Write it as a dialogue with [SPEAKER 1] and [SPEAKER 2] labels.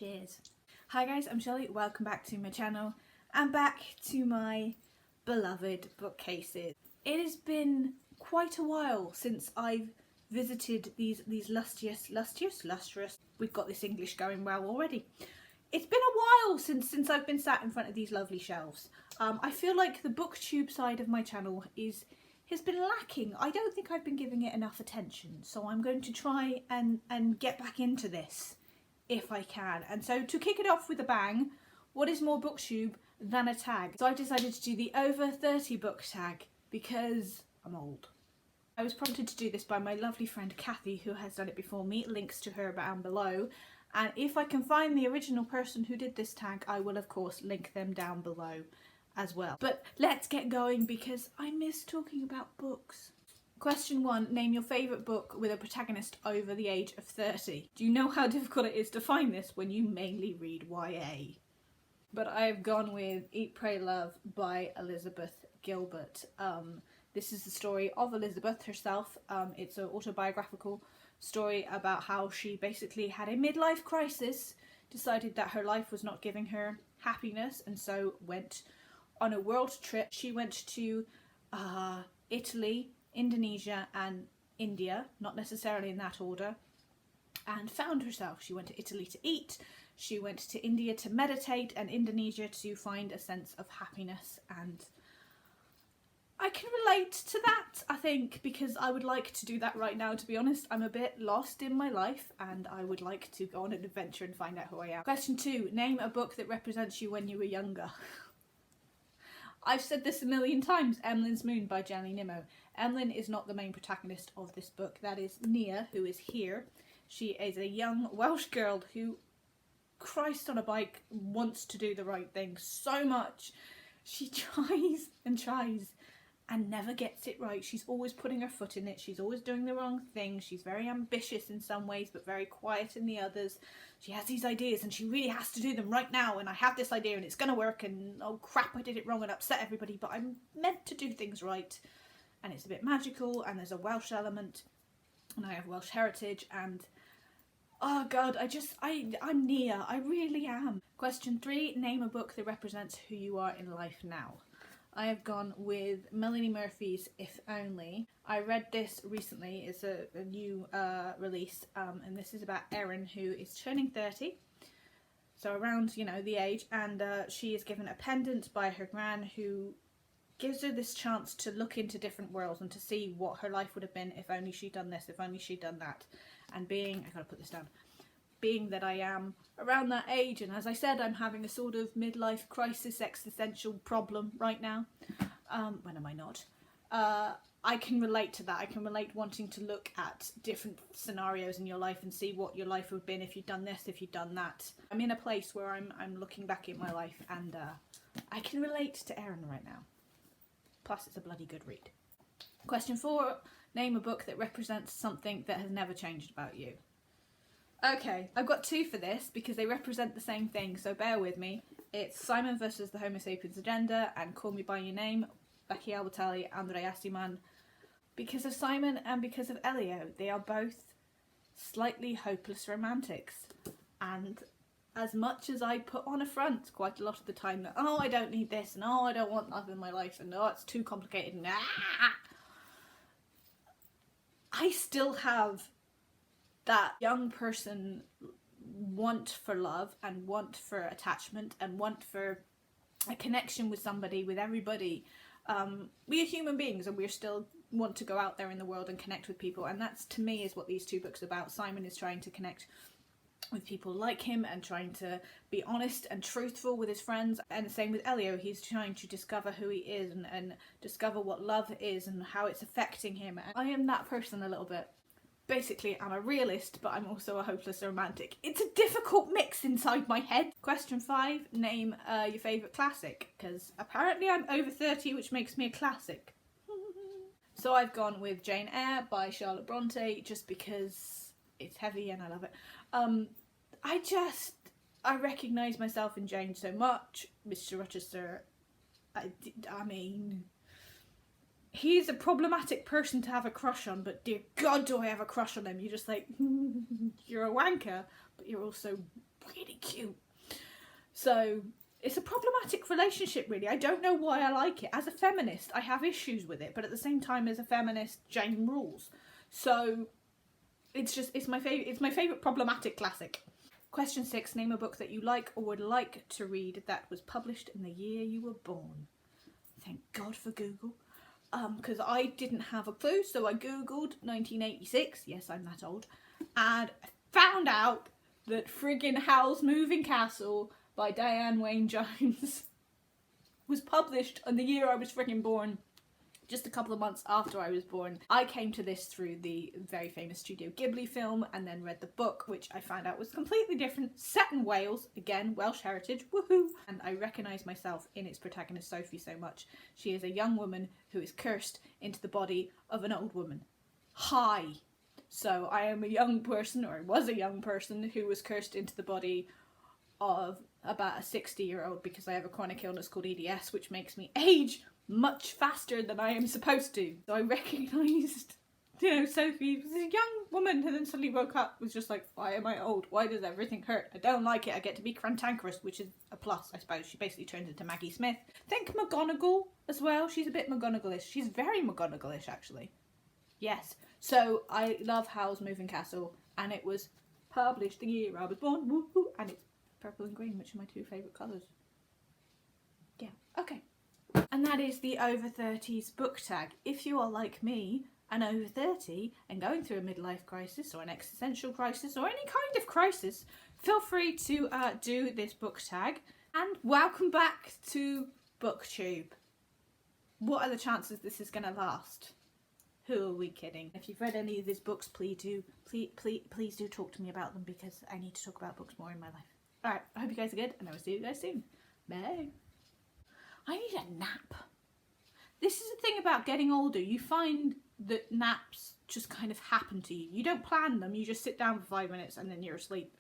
[SPEAKER 1] Cheers. Hi guys, I'm Shelley. Welcome back to my channel and back to my beloved bookcases. It has been quite a while since I've visited these lustrous, we've got this English going well already. It's been a while since I've been sat in front of these lovely shelves. I feel like the booktube side of my channel has been lacking. I don't think I've been giving it enough attention, so I'm going to try and get back into this if I can. And so to kick it off with a bang, what is more booktube than a tag? So I decided to do the over 30 book tag because I'm old. I was prompted to do this by my lovely friend Kathy, who has done it before me. Links to her down below. And if I can find the original person who did this tag, I will of course link them down below as well. But let's get going because I miss talking about books. Question 1. Name your favourite book with a protagonist over the age of 30. Do you know how difficult it is to find this when you mainly read YA? But I have gone with Eat, Pray, Love by Elizabeth Gilbert. This is the story of Elizabeth herself. It's an autobiographical story about how she basically had a midlife crisis, decided that her life was not giving her happiness, and so went on a world trip. She went to Italy, Indonesia and India, not necessarily in that order, and found herself. She went to Italy to eat, she went to India to meditate, and Indonesia to find a sense of happiness. And I can relate to that, I think, because I would like to do that right now, to be honest. I'm a bit lost in my life and I would like to go on an adventure and find out who I am. Question 2. Name a book that represents you when you were younger. I've said this a million times. Emlyn's Moon by Jenny Nimmo. Emlyn is not the main protagonist of this book. That is Nia, who is here. She is a young Welsh girl who, Christ on a bike, wants to do the right thing so much. She tries and never gets it right. She's always putting her foot in it. She's always doing the wrong thing. She's very ambitious in some ways, but very quiet in the others. She has these ideas and she really has to do them right now. And I have this idea and it's going to work. And oh crap, I did it wrong and upset everybody. But I'm meant to do things right. And it's a bit magical and there's a Welsh element. And I have Welsh heritage and oh god, I'm Nia. I really am. Question 3. Name a book that represents who you are in life now. I have gone with Melanie Murphy's If Only. I read this recently. It's a new release, and this is about Erin, who is turning 30, so around, you know, the age, and she is given a pendant by her gran, who gives her this chance to look into different worlds and to see what her life would have been if only she'd done this, if only she'd done that. And being, I gotta put this down, being that I am around that age, and as I said, I'm having a sort of midlife crisis existential problem right now. When am I not? I can relate to that. I can relate wanting to look at different scenarios in your life and see what your life would have been if you'd done this, if you'd done that. I'm in a place where I'm looking back in my life and I can relate to Erin right now. Plus it's a bloody good read. Question 4. Name a book that represents something that has never changed about you. Okay, I've got 2 for this because they represent the same thing, so bear with me. It's Simon vs. the Homo Sapiens Agenda and Call Me By Your Name, Becky Albertalli, Andre Aciman. Because of Simon and because of Elio, they are both slightly hopeless romantics. And as much as I put on a front quite a lot of the time that, oh, I don't need this, and oh, I don't want that in my life, and oh, it's too complicated, and I still have that young person want for love and want for attachment and want for a connection with somebody, with everybody. We are human beings and we still want to go out there in the world and connect with people, and that's, to me, is what these 2 books are about. Simon is trying to connect with people like him and trying to be honest and truthful with his friends, and the same with Elio. He's trying to discover who he is and discover what love is and how it's affecting him. And I am that person a little bit. Basically, I'm a realist, but I'm also a hopeless romantic. It's a difficult mix inside my head. Question 5. Name your favourite classic, because apparently I'm over 30, which makes me a classic. So I've gone with Jane Eyre by Charlotte Bronte, just because it's heavy and I love it. I recognise myself in Jane so much. Mr. Rochester, I mean, he's a problematic person to have a crush on, but dear God, do I have a crush on him. You're just like, you're a wanker, but you're also really cute. So it's a problematic relationship, really. I don't know why I like it. As a feminist, I have issues with it, but at the same time, as a feminist, Jane rules. So it's my favourite problematic classic. Question 6, name a book that you like or would like to read that was published in the year you were born. Thank God for Google. Because I didn't have a clue, so I googled 1986, yes, I'm that old, and I found out that friggin' Howl's Moving Castle by Diane Wayne Jones was published on the year I was friggin' born, just a couple of months after I was born. I came to this through the very famous Studio Ghibli film and then read the book, which I found out was completely different, set in Wales, again, Welsh heritage, woohoo! And I recognise myself in its protagonist Sophie so much. She is a young woman who is cursed into the body of an old woman. Hi! So I am a young person, or I was a young person, who was cursed into the body of about a 60-year-old because I have a chronic illness called EDS, which makes me age much faster than I am supposed to. So I recognised, Sophie was a young woman who then suddenly woke up, was just like, why am I old? Why does everything hurt? I don't like it. I get to be cantankerous, which is a plus, I suppose. She basically turns into Maggie Smith. Think McGonagall as well. She's a bit McGonagall-ish. She's very McGonagall-ish, actually. Yes. So I love Howl's Moving Castle, and it was published the year I was born, woohoo, and it's purple and green, which are my two favourite colours. Yeah, okay. And that is the over 30s book tag. If you are like me and over 30 and going through a midlife crisis or an existential crisis or any kind of crisis, feel free to do this book tag. And welcome back to BookTube. What are the chances this is going to last? Who are we kidding? If you've read any of these books, please do talk to me about them, because I need to talk about books more in my life. Alright, I hope you guys are good, and I will see you guys soon. Bye. I need a nap. This is the thing about getting older. You find that naps just kind of happen to you. You don't plan them, you just sit down for 5 minutes and then you're asleep.